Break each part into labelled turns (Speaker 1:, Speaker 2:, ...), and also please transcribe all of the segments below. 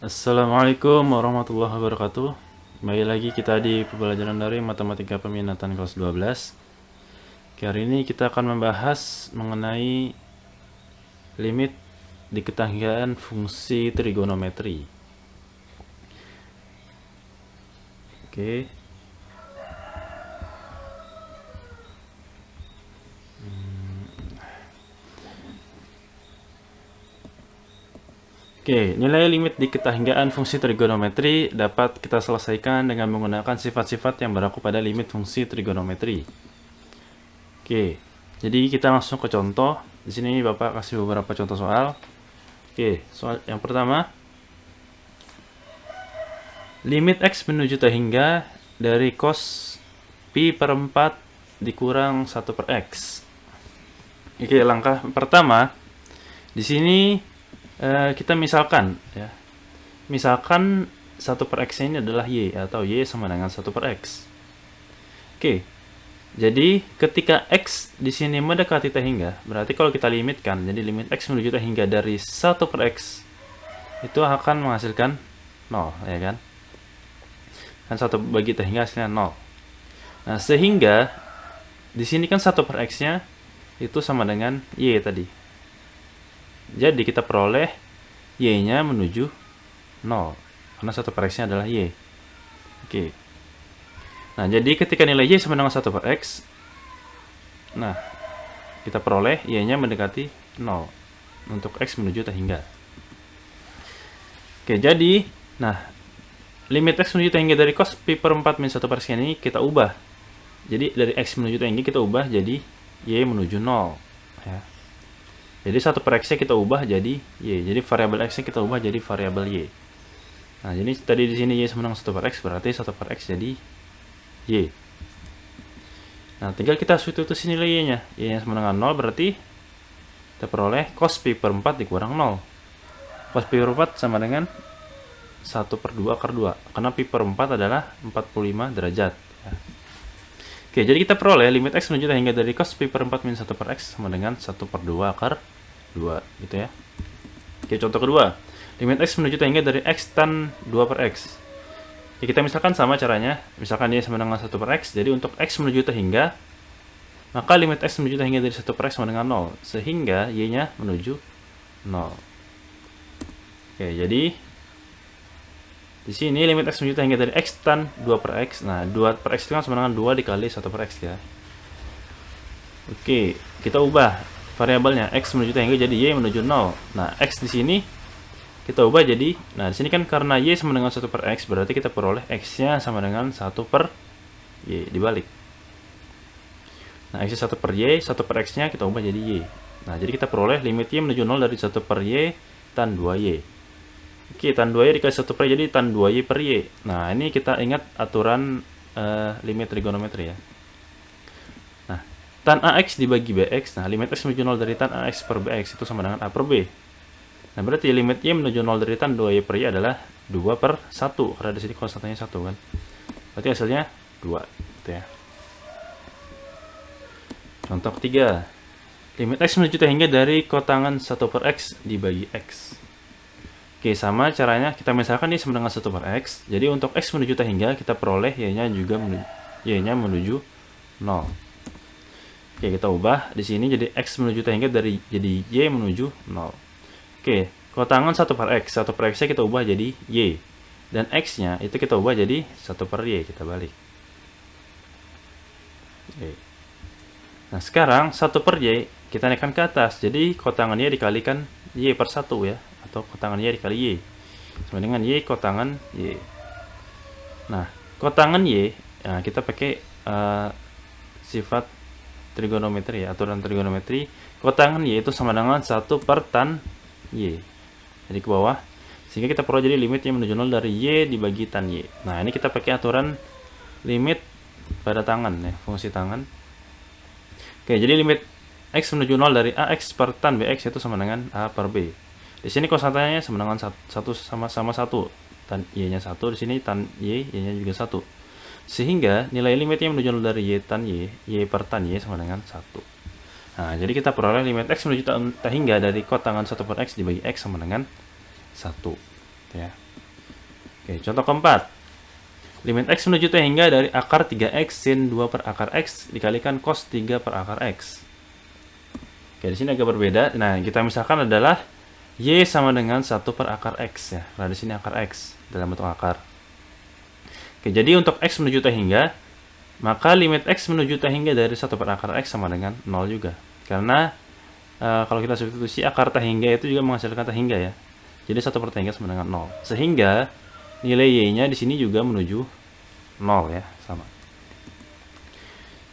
Speaker 1: Assalamualaikum warahmatullahi wabarakatuh. Kembali lagi kita di pembelajaran dari Matematika Peminatan kelas 12. Hari ini kita akan membahas mengenai limit diketahui fungsi trigonometri. Oke. Oke, nilai limit diketahui fungsi trigonometri dapat kita selesaikan dengan menggunakan sifat-sifat yang berlaku pada limit fungsi trigonometri. Oke, jadi kita langsung ke contoh. Di sini Bapak kasih beberapa contoh soal. Oke, soal yang pertama. Limit X menuju hingga dari cos pi per 4 dikurang 1 per X. Oke, langkah pertama. Di sini kita misalkan ya. Misalkan 1 per X ini adalah Y atau Y sama dengan 1 per X. Oke. Jadi ketika X di sini mendekati hingga, berarti kalau kita limitkan, jadi limit X menuju hingga dari 1 per X itu akan menghasilkan 0, ya kan? Kan 1 bagi hingga hasilnya 0. Nah, sehingga di sini kan 1 per X-nya itu sama dengan Y tadi. Jadi kita peroleh Y-nya menuju 0. Karena 1 per X-nya adalah Y. Oke. Nah, jadi ketika nilai Y sama dengan 1 per X, nah, kita peroleh Y-nya mendekati 0 untuk X menuju hingga. Oke, jadi, nah, limit X menuju hingga dari cos pi per 4 min 1 per X ini kita ubah. Jadi, dari X menuju hingga kita ubah jadi Y menuju 0. Ya. Jadi 1 per X-nya kita ubah jadi Y. Jadi variabel X-nya kita ubah jadi variabel Y. Nah, jadi tadi di sini Y sama dengan 1 per X, berarti 1 per X jadi Y. Nah, tinggal kita substitusi nilai Y-nya. Y-nya sama dengan 0, berarti kita peroleh cos pi per 4 dikurang 0. Cos pi per 4 sama dengan 1 per 2 akar 2. Karena pi per 4 adalah 45 derajat. Ya. Oke, jadi kita peroleh limit X menuju hingga dari cos pi per 4 min 1 per X sama dengan 1 per 2 akar 2. Gitu ya. Oke, contoh kedua. Limit X menuju hingga dari X tan 2 per X. Ya, kita misalkan sama caranya. Misalkan Y sama dengan 1 per X. Jadi untuk X menuju hingga, maka limit X menuju hingga dari 1 per X sama dengan 0. Sehingga Y-nya menuju 0. Oke, jadi di sini limit X menuju hingga dari X tan 2 per X. Nah, 2 per X itu kan sama dengan 2 dikali 1 per X ya. Oke, kita ubah variabelnya. X menuju hingga jadi Y menuju 0. Nah, X di sini kita ubah jadi, nah di sini kan karena Y sama dengan 1 per X, berarti kita peroleh X-nya sama dengan 1 per Y, dibalik. Nah, X-nya 1 per Y, 1 per X-nya kita ubah jadi Y. Nah, jadi kita peroleh limit Y menuju 0 dari 1 per Y tan 2Y. Oke, tan 2Y dikali 1 per Y, jadi tan 2Y per Y. Nah, ini kita ingat aturan limit trigonometri ya. Nah, tan AX dibagi BX, nah limit X menuju 0 dari tan AX per BX itu sama dengan A per B. Nah, berarti limit Y menuju 0 dari tan 2Y per Y adalah 2 per 1. Karena di sini konstantanya 1 kan. Berarti hasilnya 2. Gitu ya. Contoh ketiga. Limit X menuju hingga dari kotangan 1 per X dibagi X. Oke, sama caranya kita misalkan ini sama dengan 1 per X. Jadi untuk X menuju hingga kita peroleh Y-nya juga menuju 0. Oke, kita ubah di sini jadi X menuju hingga dari jadi Y menuju 0. Oke, kotangan 1 per X. 1 per X-nya kita ubah jadi Y. Dan X-nya itu kita ubah jadi 1 per Y. Kita balik. Oke. Nah, sekarang 1 per Y kita naikkan ke atas. Jadi kotangan Y dikalikan Y per 1 ya. Atau kotangan Y dikali Y. Sama dengan Y kotangan Y. Nah, kotangan Y, nah kita pakai sifat trigonometri ya. Aturan trigonometri. Kotangan Y itu sama dengan 1 per tan Y. Jadi ke bawah. Sehingga kita perlu jadi limit Y menuju 0 dari Y dibagi tan Y. Nah, ini kita pakai aturan limit pada tangan ya, fungsi tangan. Oke, jadi limit X menuju 0 dari AX per tan BX itu sama dengan A per B. Di sini konstantanya sama dengan 1 sama 1. Tan Y-nya 1, di sini tan Y-nya juga 1. Sehingga nilai limit Y menuju 0 dari Y tan Y, Y per tan Y sama dengan 1. Nah, jadi kita peroleh limit X menuju hingga dari kotangan 1 per X dibagi X sama dengan 1. Ya. Oke, contoh keempat. Limit X menuju T hingga dari akar 3X sin 2 per akar X dikalikan cos 3 per akar X. Oke, di sini agak berbeda. Nah, kita misalkan adalah Y sama dengan 1 per akar X ya. Nah, di sini akar X dalam bentuk akar. Oke, jadi untuk X menuju T hingga, maka limit X menuju T hingga dari 1 per akar X sama dengan 0 juga. Karena kalau kita substitusi akar T hingga itu juga menghasilkan T hingga ya. Jadi 1 per T hingga sama dengan 0. Sehingga nilai Y-nya di sini juga menuju 0 ya, sama.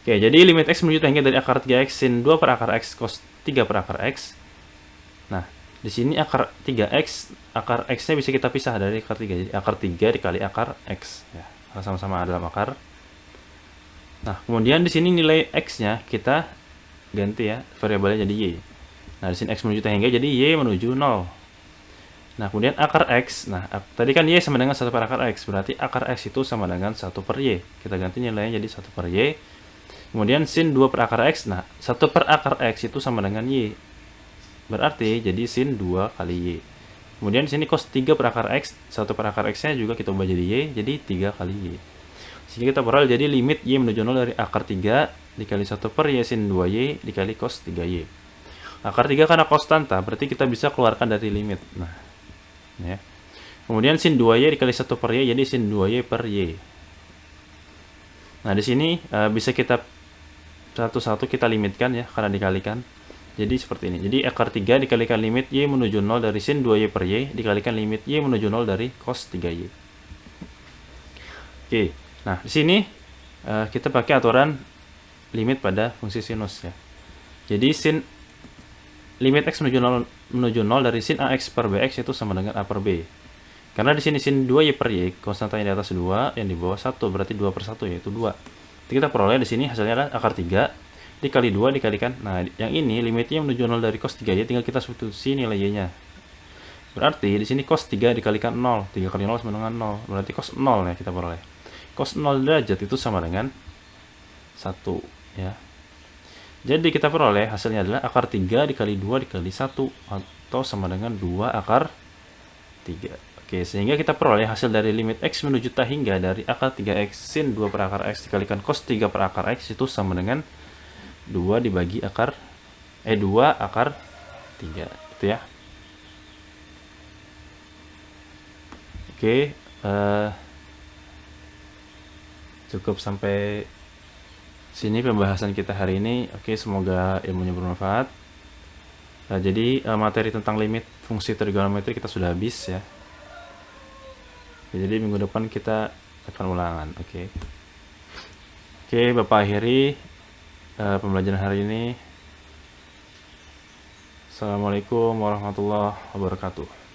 Speaker 1: Oke, jadi limit X menuju T hingga dari akar 3X sin 2 per akar X cos 3 per akar X. Nah, di sini akar 3X, akar X-nya bisa kita pisah dari akar 3. Jadi akar 3 dikali akar X ya. Sama-sama dalam akar. Nah, kemudian di sini nilai X-nya kita ganti ya, variabelnya jadi Y. Nah, di sini X menuju T hingga jadi Y menuju 0. Nah, kemudian akar X. Nah, tadi kan Y sama dengan 1 per akar X. Berarti akar X itu sama dengan 1 per Y. Kita ganti nilainya jadi 1 per Y. Kemudian sin 2 per akar X. Nah, 1 per akar X itu sama dengan Y. Berarti jadi sin 2 kali Y. Kemudian di sini cos 3 per akar X. 1 per akar X-nya juga kita ubah jadi Y. Jadi 3 kali Y. Sehingga kita peroleh jadi limit Y menuju 0 dari akar 3 dikali 1 per Y sin 2Y dikali cos 3Y. Akar 3 karena konstanta, berarti kita bisa keluarkan dari limit. Nah, ya. Kemudian sin 2Y dikali 1 per Y jadi sin 2Y per Y. Nah, di sini bisa kita satu-satu kita limitkan ya karena dikalikan. Jadi seperti ini. Jadi akar 3 dikalikan limit Y menuju 0 dari sin 2Y per Y dikalikan limit Y menuju 0 dari cos 3Y. Oke. Nah, di sini kita pakai aturan limit pada fungsi sinus ya. Jadi limit X menuju 0 dari sin AX per BX itu sama dengan A per B. Karena di sini sin 2Y per Y, konstantanya di atas 2, yang di bawah 1, berarti 2 per 1 yaitu 2. Jadi kita peroleh di sini hasilnya adalah akar 3 dikali 2 dikalikan. Nah, yang ini limitnya menuju 0 dari cos 3Y, tinggal kita substitusi nilai Y-nya. Berarti di sini cos 3 dikalikan 0, 3 kali 0 sama dengan 0. Berarti cos 0 ya kita peroleh. Cos 0 derajat itu sama dengan 1 ya. Jadi kita peroleh hasilnya adalah akar 3 dikali 2 dikali 1 atau sama dengan 2 akar 3. Oke, sehingga kita peroleh hasil dari limit X menuju T hingga dari akar 3X sin 2 per akar X dikalikan cos 3 per akar X itu sama dengan 2 dibagi akar 2 akar 3 itu ya. Oke, cukup sampai sini pembahasan kita hari ini. Oke, semoga ilmunya bermanfaat. Nah, jadi materi tentang limit fungsi trigonometri kita sudah habis ya. Jadi minggu depan kita akan ulangan. Oke, Bapak akhiri pembelajaran hari ini. Assalamualaikum warahmatullahi wabarakatuh.